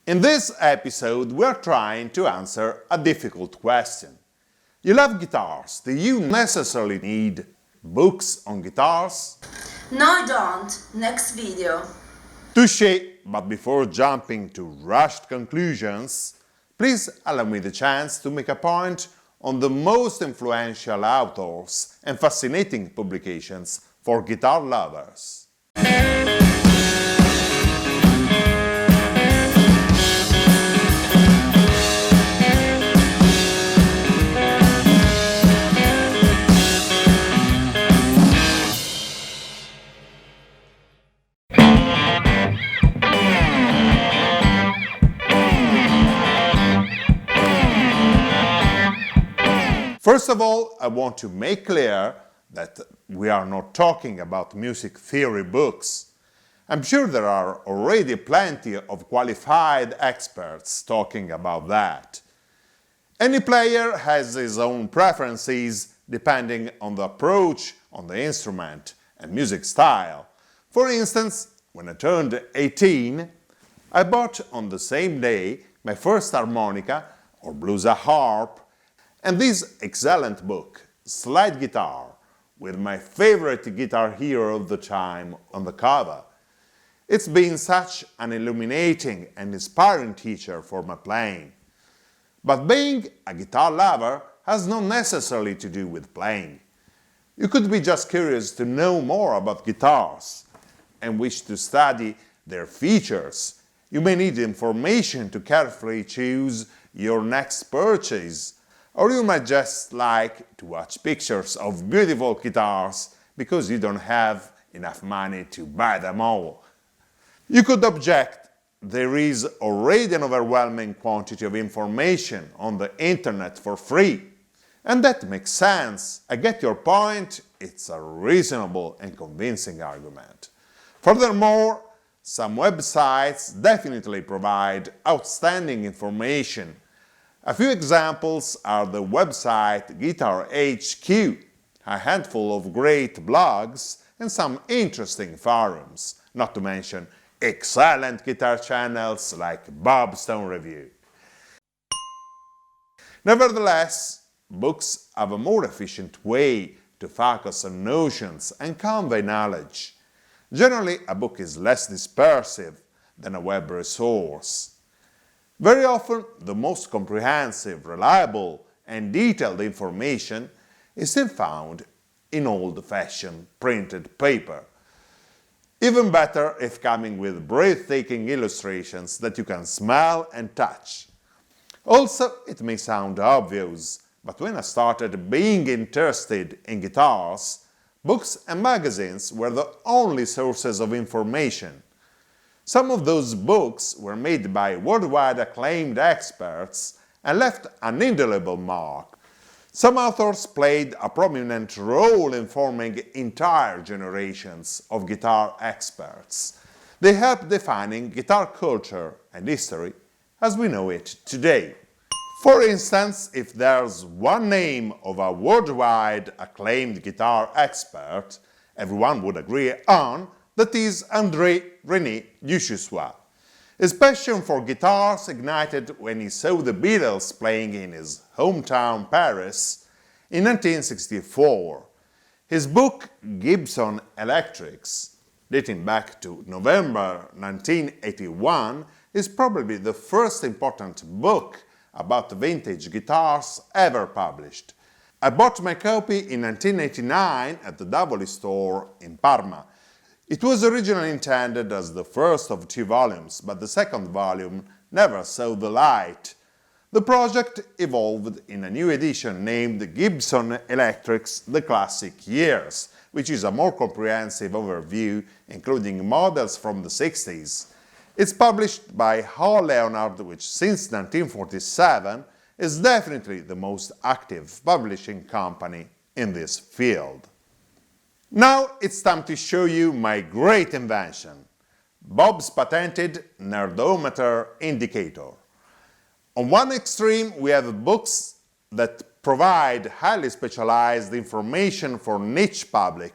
In this episode, we're trying to answer a difficult question. You love guitars. Do you necessarily need books on guitars? No, I don't. Next video. Touché, but before jumping to rushed conclusions, please allow me the chance to make a point on the most influential authors and fascinating publications for guitar lovers. First of all, I want to make clear that we are not talking about music theory books. I'm sure there are already plenty of qualified experts talking about that. Any player has his own preferences depending on the approach, on the instrument, and music style. For instance, when I turned 18, I bought on the same day my first harmonica or blues harp and this excellent book, Slide Guitar, with my favorite guitar hero of the time on the cover. It's been such an illuminating and inspiring teacher for my playing. But being a guitar lover has not necessarily to do with playing. You could be just curious to know more about guitars and wish to study their features. You may need information to carefully choose your next purchase. Or you might just like to watch pictures of beautiful guitars because you don't have enough money to buy them all. You could object, there is already an overwhelming quantity of information on the internet for free. And that makes sense. I get your point, it's a reasonable and convincing argument. Furthermore, some websites definitely provide outstanding information. A few examples are the website Guitar HQ, a handful of great blogs, and some interesting forums, not to mention excellent guitar channels like Bob Stone Review. Nevertheless, books have a more efficient way to focus on notions and convey knowledge. Generally, a book is less dispersive than a web resource. Very often, the most comprehensive, reliable, and detailed information is still found in old-fashioned printed paper. Even better if coming with breathtaking illustrations that you can smell and touch. Also, it may sound obvious, but when I started being interested in guitars, books and magazines were the only sources of information. Some of those books were made by worldwide acclaimed experts and left an indelible mark. Some authors played a prominent role in forming entire generations of guitar experts. They helped defining guitar culture and history as we know it today. For instance, if there's one name of a worldwide acclaimed guitar expert everyone would agree on, that is André René Duchossois. His passion for guitars ignited when he saw the Beatles playing in his hometown Paris in 1964. His book Gibson Electrics, dating back to November 1981, is probably the first important book about vintage guitars ever published. I bought my copy in 1989 at the Davoli store in Parma. It was originally intended as the first of 2 volumes, but the second volume never saw the light. The project evolved in a new edition named Gibson Electrics The Classic Years, which is a more comprehensive overview including models from the 60s. It's published by Hall Leonard, which since 1947 is definitely the most active publishing company in this field. Now it's time to show you my great invention, Bob's patented Nerdometer indicator. On one extreme we have books that provide highly specialized information for niche public.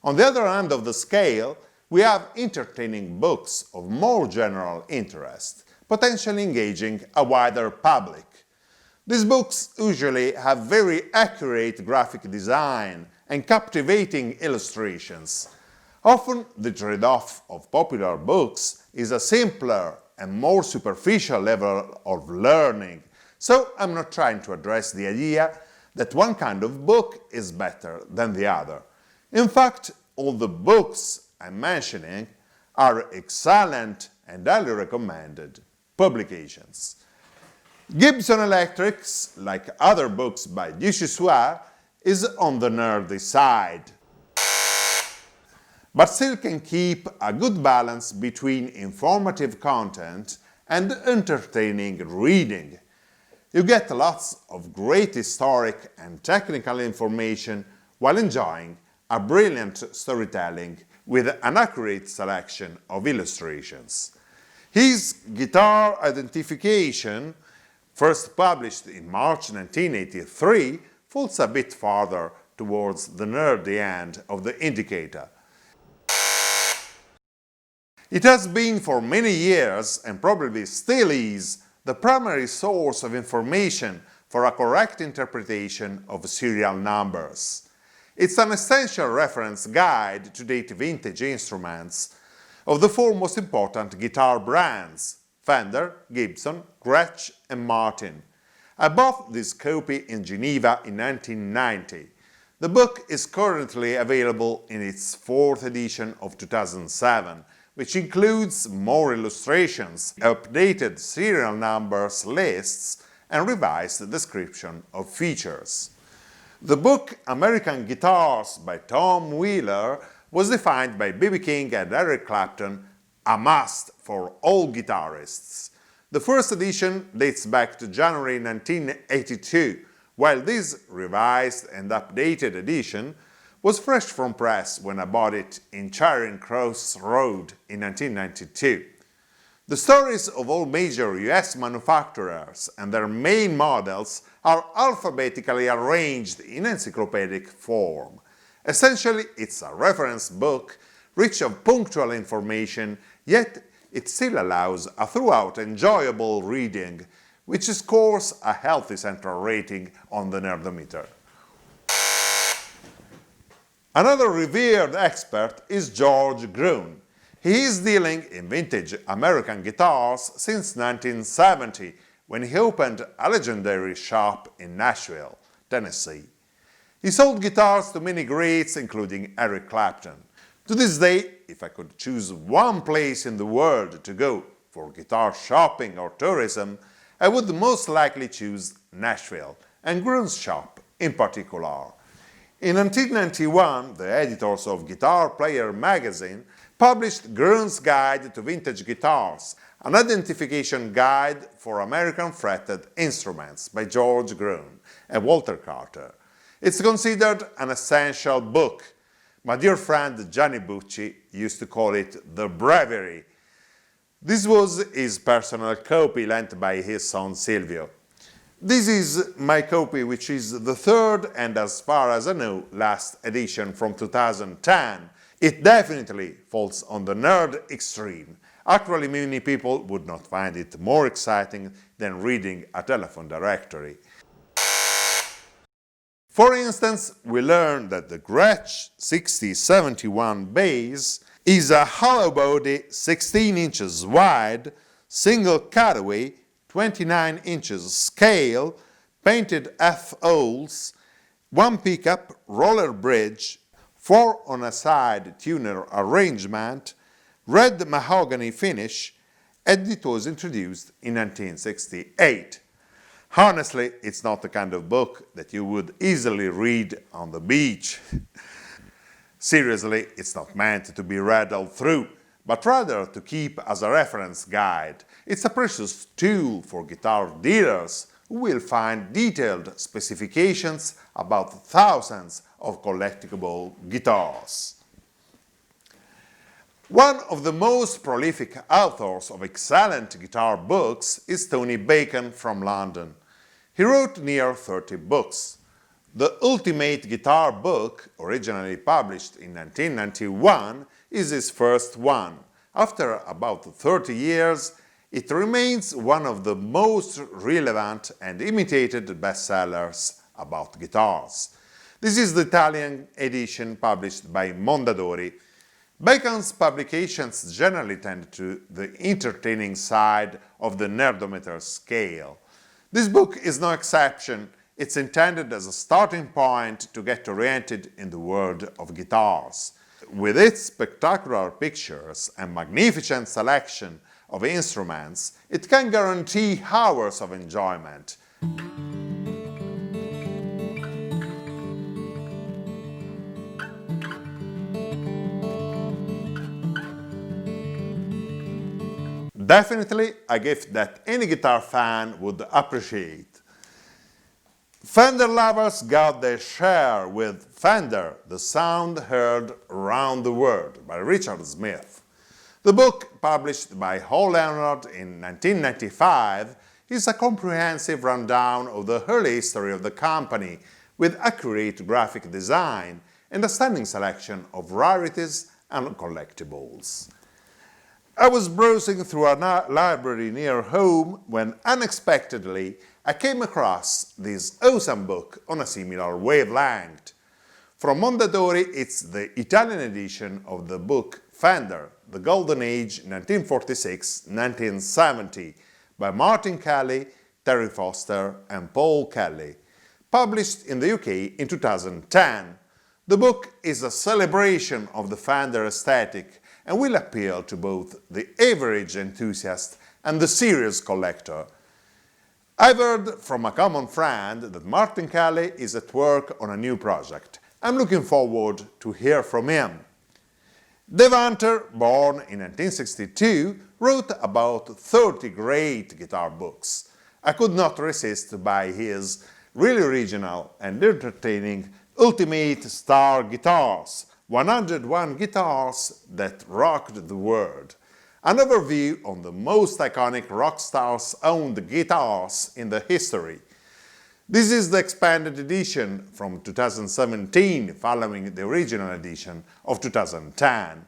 On the other end of the scale, we have entertaining books of more general interest, potentially engaging a wider public. These books usually have very accurate graphic design and captivating illustrations. Often the trade-off of popular books is a simpler and more superficial level of learning, so I'm not trying to address the idea that one kind of book is better than the other. In fact, all the books I'm mentioning are excellent and highly recommended publications. Gibson Electrics, like other books by Duchossois, is on the nerdy side, but still can keep a good balance between informative content and entertaining reading. You get lots of great historic and technical information while enjoying a brilliant storytelling with an accurate selection of illustrations. His Guitar Identification, first published in March 1983, falls a bit farther towards the nerdy end of the indicator. It has been for many years, and probably still is, the primary source of information for a correct interpretation of serial numbers. It's an essential reference guide to date vintage instruments of the four most important guitar brands: Fender, Gibson, Gretsch and Martin. I bought this copy in Geneva in 1990. The book is currently available in its fourth edition of 2007, which includes more illustrations, updated serial numbers lists, and revised description of features. The book American Guitars by Tom Wheeler was defined by B.B. King and Eric Clapton a must for all guitarists. The first edition dates back to January 1982, while this revised and updated edition was fresh from press when I bought it in Charing Cross Road in 1992. The stories of all major US manufacturers and their main models are alphabetically arranged in encyclopedic form. Essentially, it's a reference book rich of punctual information, yet it still allows a throughout enjoyable reading, which scores a healthy central rating on the Nerdometer. Another revered expert is George Gruen. He is dealing in vintage American guitars since 1970, when he opened a legendary shop in Nashville, Tennessee. He sold guitars to many greats, including Eric Clapton. To this day, if I could choose one place in the world to go for guitar shopping or tourism, I would most likely choose Nashville, and Gruen's shop in particular. In 1991, the editors of Guitar Player magazine published Gruen's Guide to Vintage Guitars, an identification guide for American fretted instruments by George Gruen and Walter Carter. It's considered an essential book. My dear friend Gianni Bucci used to call it the breviary. This was his personal copy lent by his son Silvio. This is my copy, which is the third and, as far as I know, last edition from 2010. It definitely falls on the nerd extreme. Actually, many people would not find it more exciting than reading a telephone directory. For instance, we learned that the Gretsch 6071 bass is a hollow body 16 inches wide, single cutaway, 29 inches scale, painted F-holes, one pickup, roller bridge, 4 on a side tuner arrangement, red mahogany finish, and it was introduced in 1968. Honestly, it's not the kind of book that you would easily read on the beach. Seriously, it's not meant to be read all through, but rather to keep as a reference guide. It's a precious tool for guitar dealers who will find detailed specifications about thousands of collectible guitars. One of the most prolific authors of excellent guitar books is Tony Bacon from London. He wrote near 30 books. The Ultimate Guitar book, originally published in 1991, is his first one. After about 30 years, it remains one of the most relevant and imitated bestsellers about guitars. This is the Italian edition published by Mondadori. Bacon's publications generally tend to the entertaining side of the nerdometer scale. This book is no exception. It's intended as a starting point to get oriented in the world of guitars. With its spectacular pictures and magnificent selection of instruments, it can guarantee hours of enjoyment. Definitely a gift that any guitar fan would appreciate. Fender lovers got their share with Fender, the sound heard around the world, by Richard Smith. The book, published by Hall Leonard in 1995, is a comprehensive rundown of the early history of the company, with accurate graphic design and a stunning selection of rarities and collectibles. I was browsing through a library near home when unexpectedly I came across this awesome book on a similar wavelength. From Mondadori, it's the Italian edition of the book Fender, The Golden Age 1946-1970 by Martin Kelly, Terry Foster and Paul Kelly, published in the UK in 2010. The book is a celebration of the Fender aesthetic and will appeal to both the average enthusiast and the serious collector. I've heard from a common friend that Martin Kelly is at work on a new project. I'm looking forward to hear from him. Dave Hunter, born in 1962, wrote about 30 great guitar books. I could not resist to buy his really original and entertaining Ultimate Star Guitars, 101 guitars that rocked the world. An overview on the most iconic rock stars owned guitars in the history. This is the expanded edition from 2017, following the original edition of 2010.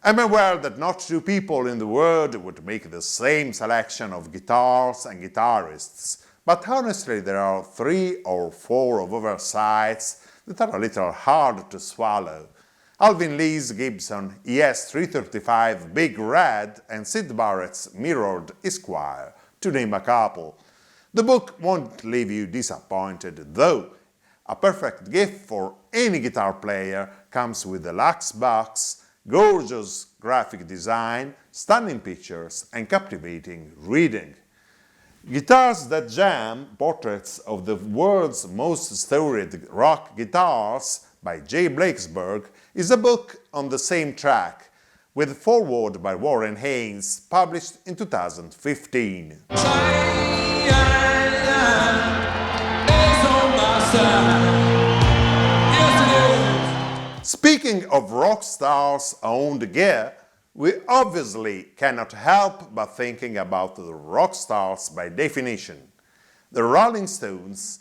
I'm aware that not two people in the world would make the same selection of guitars and guitarists, but honestly there are 3 or 4 of oversights that are a little hard to swallow. Alvin Lee's Gibson ES-335 Big Red and Syd Barrett's Mirrored Esquire, to name a couple. The book won't leave you disappointed, though. A perfect gift for any guitar player comes with a deluxe box, gorgeous graphic design, stunning pictures and captivating reading. Guitars That Jam, Portraits of the World's Most Storied Rock Guitars by Jay Blakesberg is a book on the same track, with foreword by Warren Haynes, published in 2015. Speaking of rock stars' owned gear, we obviously cannot help but thinking about the rock stars by definition. The Rolling Stones.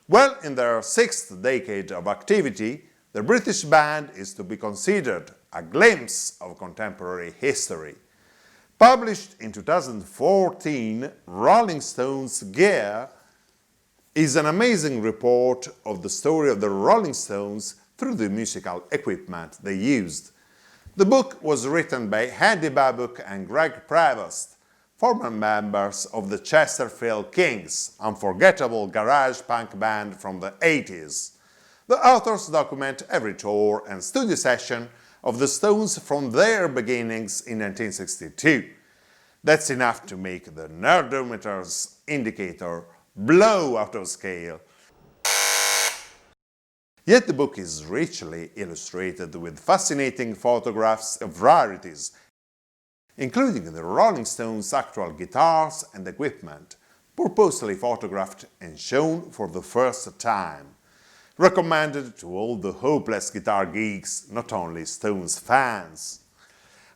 Well in their 6th decade of activity, the British band is to be considered a glimpse of contemporary history. Published in 2014, Rolling Stones Gear is an amazing report of the story of the Rolling Stones through the musical equipment they used. The book was written by Andy Babbitt and Greg Prevost, former members of the Chesterfield Kings, unforgettable garage punk band from the 80s. The authors document every tour and studio session of the Stones from their beginnings in 1962. That's enough to make the Nerdometer's indicator blow out of scale. Yet the book is richly illustrated with fascinating photographs of rarities, including the Rolling Stones' actual guitars and equipment, purposely photographed and shown for the first time. Recommended to all the hopeless guitar geeks, not only Stones fans.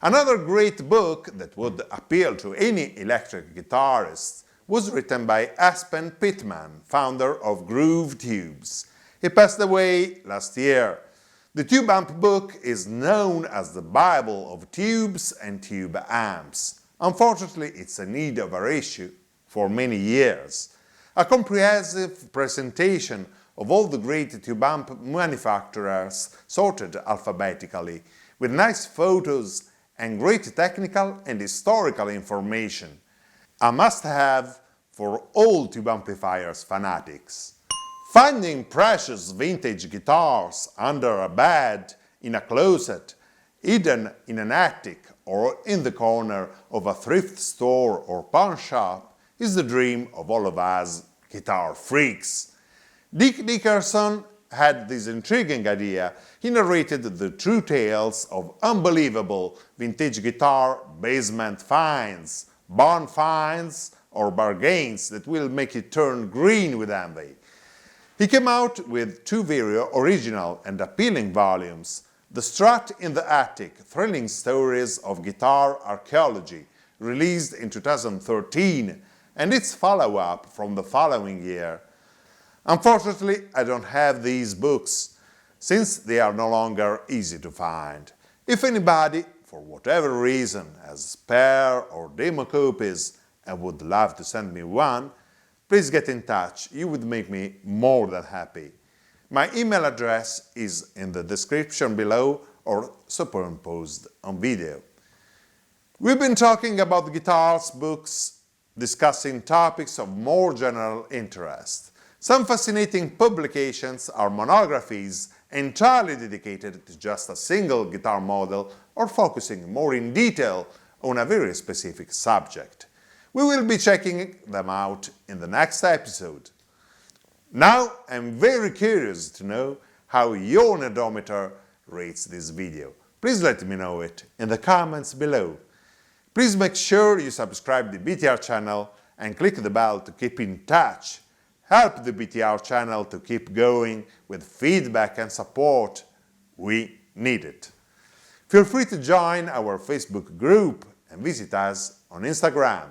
Another great book that would appeal to any electric guitarist was written by Aspen Pittman, founder of Groove Tubes. He passed away last year. The Tube Amp book is known as the Bible of tubes and tube amps. Unfortunately, it's a need of our issue for many years. A comprehensive presentation of all the great tube amp manufacturers sorted alphabetically, with nice photos and great technical and historical information. A must-have for all tube amplifiers fanatics. Finding precious vintage guitars under a bed, in a closet, hidden in an attic or in the corner of a thrift store or pawn shop is the dream of all of us guitar freaks. Dick Dickerson had this intriguing idea. He narrated the true tales of unbelievable vintage guitar basement finds, barn finds, or bargains that will make you turn green with envy. He came out with two very original and appealing volumes: The Strut in the Attic, Thrilling Stories of Guitar Archaeology, released in 2013, and its follow-up from the following year. Unfortunately, I don't have these books, since they are no longer easy to find. If anybody, for whatever reason, has spare or demo copies and would love to send me one, please get in touch. You would make me more than happy. My email address is in the description below or superimposed on video. We've been talking about guitars, books, discussing topics of more general interest. Some fascinating publications are monographies entirely dedicated to just a single guitar model or focusing more in detail on a very specific subject. We will be checking them out in the next episode. Now I'm very curious to know how your Nerdometer rates this video. Please let me know it in the comments below. Please make sure you subscribe to the BTR channel and click the bell to keep in touch. Help the BTR channel to keep going with feedback and support. We need it. Feel free to join our Facebook group and visit us on Instagram.